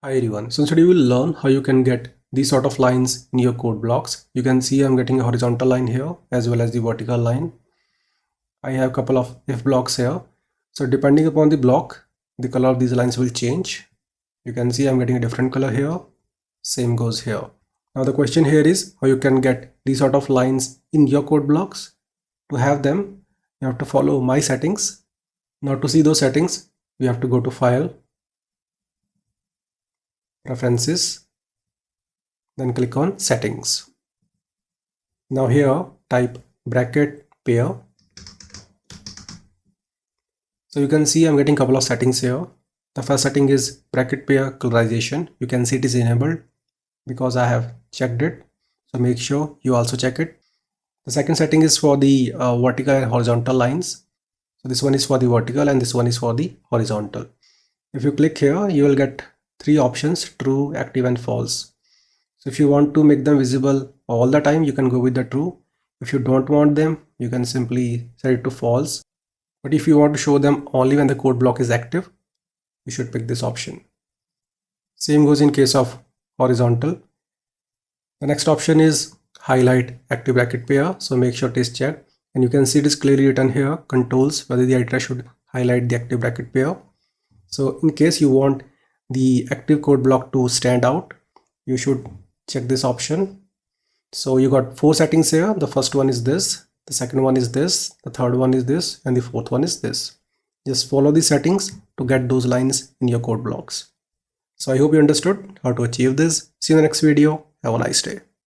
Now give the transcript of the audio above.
Hi everyone, so today we will learn how you can get these sort of lines in your code blocks. You can see I'm getting a horizontal line here as well as the vertical line. I have a couple of if blocks here. So depending upon the block, the color of these lines will change. You can see I'm getting a different color here. Same goes here. Now the question here is how you can get these sort of lines in your code blocks. To have them, you have to follow my settings. Now to see those settings, we have to go to File, Preferences, then click on Settings. Now here type bracket pair. So you can see I'm getting a couple of settings here. The first setting is bracket pair colorization. You can see it is enabled because I have checked it. So make sure you also check it. The second setting is for the vertical and horizontal lines. So this one is for the vertical and this one is for the horizontal. If you click here, you will get three options: true, active and false. So if you want to make them visible all the time, you can go with the true. If you don't want them, you can simply set it to false. But if you want to show them only when the code block is active, you should pick this option. Same goes in case of horizontal. The next option is highlight active bracket pair. So make sure it is checked, and you can see it is clearly written here, controls whether the editor should highlight the active bracket pair. So in case you want the active code block to stand out, you should check this option. So you got four settings here. The first one is this, the second one is this, the third one is this, and the fourth one is this. Just follow these settings to get those lines in your code blocks. So I hope you understood how to achieve this. See you in the next video. Have a nice day.